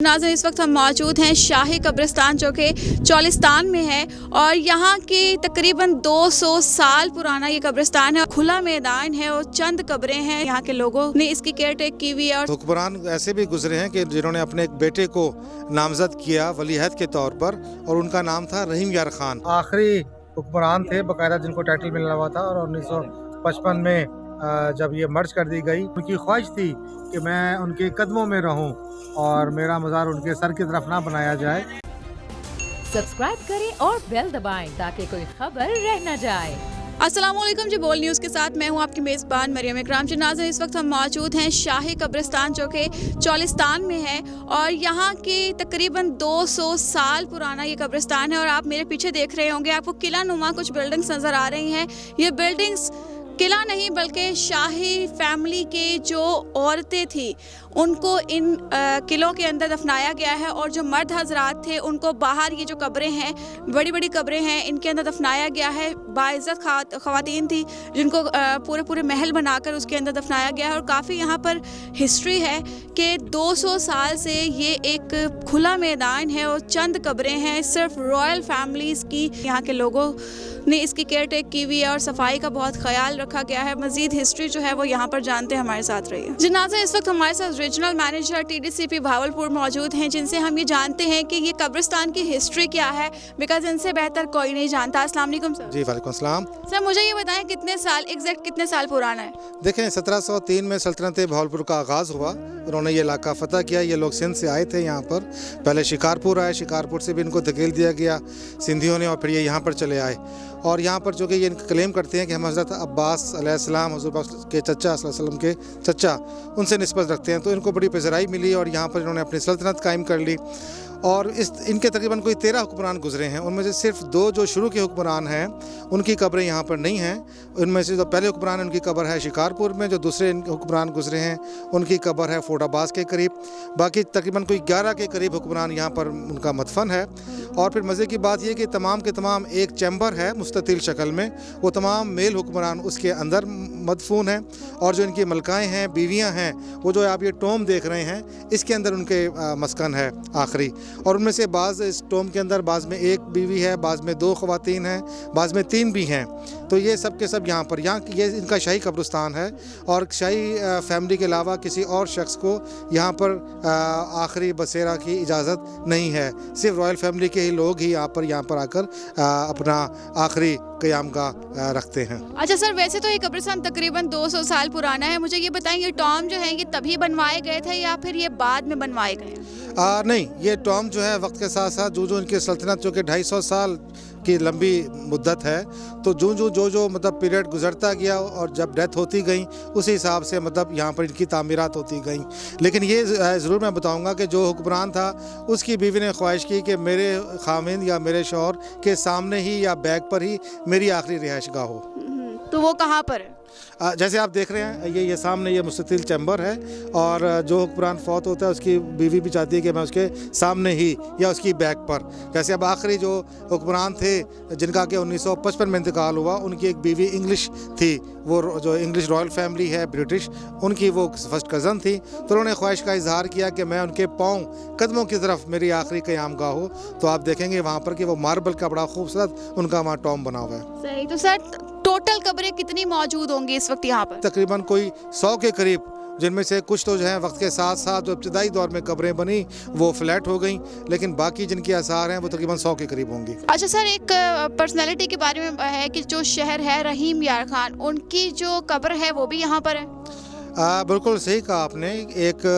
नाज़रीन, इस वक्त हम मौजूद हैं शाही कब्रिस्तान जो कि चौलिस्तान में है और यहाँ की तकरीबन 200 साल पुराना ये कब्रिस्तान है। खुला मैदान है और चंद कब्रें हैं। यहाँ के लोगों ने इसकी केयर टेक की हुई है। और हुक्मरान ऐसे भी गुजरे हैं कि जिन्होंने अपने एक बेटे को नामजद किया वलीअहद के तौर पर और उनका नाम था रहीम यार खान। आखिरी हुक्मरान थे बकायदा जिनको टाइटल मिला हुआ था और 1955 में जब ये मर्ज कर दी गई, उनकी ख्वाहिश थी कि मैं उनके कदमों में रहूं और मेरा मज़ार उनके सर की तरफ ना बनाया जाए। सब्सक्राइब करें और बेल दबाएं ताकि कोई खबर रह न जाए। अस्सलामुअलैकुम जी, बोल न्यूज़ के साथ मैं हूँ आपकी मेज़बान मरियम इकराम। जी नाज़रीन, इस वक्त हम मौजूद हैं शाही कब्रिस्तान जो कि चौलिस्तान में है और यहाँ की तकरीबन 200 साल पुराना ये कब्रिस्तान है। और आप मेरे पीछे देख रहे होंगे, आपको किला नुमा कुछ बिल्डिंग्स नज़र आ रही हैं। ये बिल्डिंग्स किला नहीं बल्कि शाही फैमिली के जो औरतें थी उनको इन किलों के अंदर दफनाया गया है और जो मर्द हजरात थे उनको बाहर ये जो कब्रें हैं, बड़ी बड़ी कब्रें हैं, इनके अंदर दफनाया गया है। बाइज़्ज़त ख़वातीन थी जिनको पूरे पूरे महल बनाकर उसके अंदर दफनाया गया है। और काफ़ी यहाँ पर हिस्ट्री है कि 200 साल से ये एक खुला मैदान है और चंद कब्रें हैं सिर्फ रॉयल फैमिलीज़ की। यहाँ के लोगों ने इसकी केयर टेक की हुई है और सफाई का बहुत ख्याल रखा गया है। मजीद हिस्ट्री जो है वो यहाँ पर जानते हैं, हमारे साथ रहिए। जी नाज़रीन, इस वक्त हमारे साथ रीजनल मैनेजर TDCP भावलपुर मौजूद हैं जिनसे हम ये जानते हैं कि ये कब्रिस्तान की हिस्ट्री क्या है, बिकॉज इनसे बेहतर कोई नहीं जानता। अस्सलाम वालेकुम सर। जी वालेकुम सलाम। सर मुझे ये बताएं कितने साल एग्जैक्ट कितने साल पुराना है? देखें, 1703 में सल्तनत भावलपुर का आगाज़ हुआ। उन्होंने ये इलाका फ़तह किया। ये लोग सिंध से आए थे यहाँ पर, पहले शिकारपुर आए, शिकारपुर से भी इनको धकेल दिया गया सिंधियों ने और फिर ये यहाँ पर चले आए। और यहाँ पर जो कि ये क्लेम करते हैं कि हम हज़रत अब्बास अलैहिस्सलाम हुज़ूर पाक के चचा सल्लल्लाहु अलैहि वसल्लम के चचा उनसे निस्बत रखते हैं। तो इनको बड़ी पज़राई मिली और यहाँ पर इन्होंने अपनी सल्तनत कायम कर ली। और इनके तकरीबन कोई 13 हुक्मरान गुजरे हैं। उनमें से सिर्फ 2 जो शुरू के हुक्मरान हैं उनकी कब्रें यहाँ पर नहीं हैं। उनमें से जो पहले हुक्मरान हैं उनकी कब्र है शिकारपुर में, जो दूसरे हुक्मरान गुजरे हैं उनकी कब्र है फोर्ट अब्बास के करीब। बाकी तकरीबन कोई 11 के करीब हुक्मरान यहाँ पर उनका मदफन है। और फिर मज़े की बात यह कि तमाम के तमाम एक चैम्बर है मुस्ततिल शक्ल में, वो तमाम मेल हुक्मरान उसके अंदर मदफून हैं। और जो इनकी मलकाएँ हैं, बीवियाँ हैं, वो जो आप ये टोम देख रहे हैं इसके अंदर उनके मस्कन है आखिरी। और उनमें से बाज़ इस टोम के अंदर बाज़ में 1 बीवी है, बाज़ में 2 ख़वातीन हैं, बाज़ में 3 भी हैं। तो ये सब के सब यहाँ पर ये इनका शाही कब्रिस्तान है। और शाही फैमिली के अलावा किसी और शख्स को यहाँ पर आखिरी बसेरा की इजाज़त नहीं है। सिर्फ रॉयल फैमिली के ही लोग ही यहाँ पर आकर अपना आखिरी क़यामगाह रखते हैं। अच्छा सर, वैसे तो ये कब्रिस्तान तकरीबन 200 साल पुराना है। मुझे ये बताएं, ये टॉम जो है ये तभी बनवाए गए थे या फिर ये बाद में बनवाए गए? नहीं, ये टॉम जो है वक्त के साथ साथ जो इनकी सल्तनत जो कि 250 साल की लंबी मुद्दत है, तो जो मतलब पीरियड गुजरता गया और जब डेथ होती गई उसी हिसाब से मतलब यहाँ पर इनकी तामीरात होती गई। लेकिन ये ज़रूर मैं बताऊँगा कि जो हुक्मरान था उसकी बीवी ने ख्वाहिश की कि मेरे खामिंद या मेरे शौहर के सामने ही या बैग पर ही मेरी आखिरी रिहाइशगाह हो। तो वो कहाँ पर है? जैसे आप देख रहे हैं ये सामने ये मुस्ततिल चैम्बर है और जो हुक्मरान फौत होता है उसकी बीवी भी चाहती है कि मैं उसके सामने ही या उसकी बैक पर। जैसे अब आखिरी जो हुक्मरान थे जिनका कि 1955 में इंतकाल हुआ, उनकी एक बीवी इंग्लिश थी, वो जो इंग्लिश रॉयल फैमिली है ब्रिटिश, उनकी वो फर्स्ट कज़न थी। तो उन्होंने ख्वाहिश का इजहार किया कि मैं उनके पाँव कदमों की तरफ मेरी आखिरी क़यामगाह हो। तो आप देखेंगे वहाँ पर कि वो मार्बल का बड़ा खूबसूरत उनका वहाँ टॉम बना हुआ है। सही। तो सर टोटल कब्रें कितनी मौजूद होंगी इस वक्त यहाँ पर? तकरीबन कोई 100 के करीब, जिनमें से कुछ तो जो है वक्त के साथ साथ जो इब्तदाई दौर में कब्रें बनी वो फ्लैट हो गई, लेकिन बाकी जिनके आसार हैं वो तकरीबन 100 के करीब होंगी। अच्छा सर, एक पर्सनैलिटी के बारे में है कि जो शहर है रहीम यार खान, उनकी जो कब्र है वो भी यहाँ पर है? बिल्कुल सही कहा आपने। एक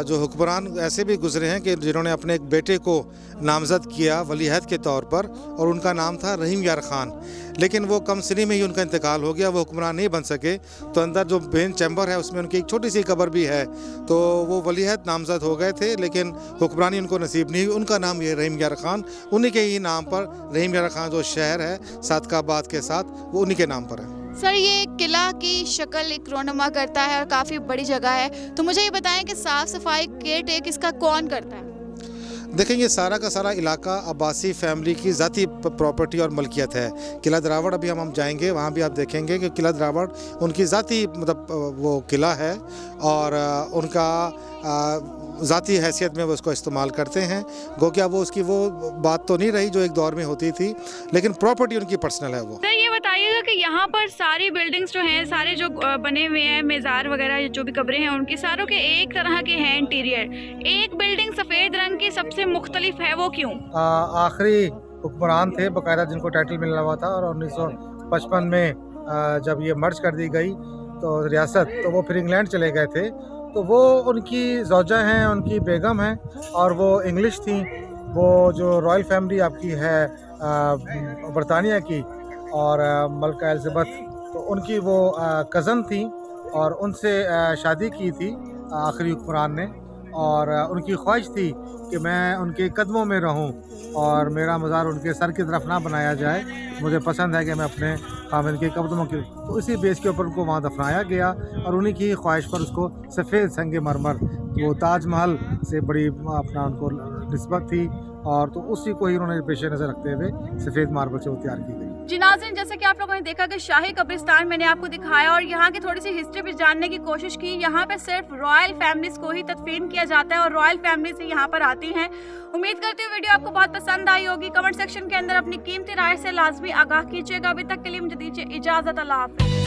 जो हुक्मरान ऐसे भी गुजरे हैं कि जिन्होंने अपने एक बेटे को नामजद किया वलीअहद के तौर पर और उनका नाम था रहीम यार खान। लेकिन वो कम सिनी में ही उनका इंतकाल हो गया, वो हुक्मरान नहीं बन सके। तो अंदर जो मेन चैम्बर है उसमें उनकी एक छोटी सी कब्र भी है। तो वो वलीअहद नामजद हो गए थे लेकिन हुक्मरानी उनको नसीब नहीं हुई। उनका नाम ये रहीम यार खान, उन्हीं के ही नाम पर रहीम यार खान जो शहर है सादकाबाद के साथ, वो उन्हीं के नाम पर है। सर ये किला की शक्ल एक रोनुमा करता है और काफ़ी बड़ी जगह है, तो मुझे ये बताएं कि साफ़ सफाई केयर टेक इसका कौन करता है? देखें, ये सारा का सारा इलाका अब्बासी फैमिली की ज़ाती प्रॉपर्टी और मलकियत है। किला द्रावड़ अभी हम जाएंगे, वहाँ भी आप देखेंगे कि किला द्रावड़ उनकी ज़ाती मतलब वो किला है और उनका ज़ाती हैसियत में वो उसको इस्तेमाल करते हैं। गो क्या वो उसकी वो बात तो नहीं रही जो एक दौर में होती थी, लेकिन प्रॉपर्टी उनकी पर्सनल है वो। सर ये बताइएगा कि यहाँ पर सारी बिल्डिंग्स जो हैं, सारे जो बने हुए हैं मेज़ार वगैरह जो भी कब्रें हैं उनकी, सारों के एक तरह के हैं इंटीरियर। एक बिल्डिंग सफ़ेद रंग की सबसे मुख्तलिफ है, वो क्यों? आखिरी हुक्मरान थे बाकायदा जिनको टाइटल मिलना हुआ था, और 1955 में जब ये मर्ज कर दी गई तो रियासत, तो वो फिर इंग्लैंड चले गए थे। तो वो उनकी ज़ौजा हैं, उनकी बेगम हैं, और वो इंग्लिश थी। वो जो रॉयल फैमिली आपकी है बरतानिया की, और मलका एलिज़ाबेथ, तो उनकी वो कज़न थी, और उनसे शादी की थी आखिरी हुक्मरान ने। और उनकी ख्वाहिश थी कि मैं उनके कदमों में रहूं और मेरा मज़ार उनके सर की तरफ ना बनाया जाए। मुझे पसंद है कि मैं अपने खामिद के कदमों की, तो इसी बेस के ऊपर उनको वहाँ दफनाया गया, और उन्हीं की ख्वाहिश पर उसको सफ़ेद संग मरमर, वो ताजमहल से बड़ी अपना उनको निस्बत थी, और तो उसी को ही उन्होंने पेश नज़र रखते हुए सफ़ेद मार्बल से वो तैयार की गई। जी नाज़रीन, जैसे कि आप लोगों ने देखा कि शाही कब्रिस्तान मैंने आपको दिखाया और यहाँ की थोड़ी सी हिस्ट्री भी जानने की कोशिश की। यहाँ पे सिर्फ रॉयल फैमिलीज को ही तदफीन किया जाता है और रॉयल फैमिलीज ही यहाँ पर आती हैं। उम्मीद करती हूँ वीडियो आपको बहुत पसंद आई होगी। कमेंट सेक्शन के अंदर अपनी कीमती राय से लाजमी आगाह कीजिएगा। अभी तक के लिए मुझे दीजिए इजाज़त। अल्लाह हाफ़िज़।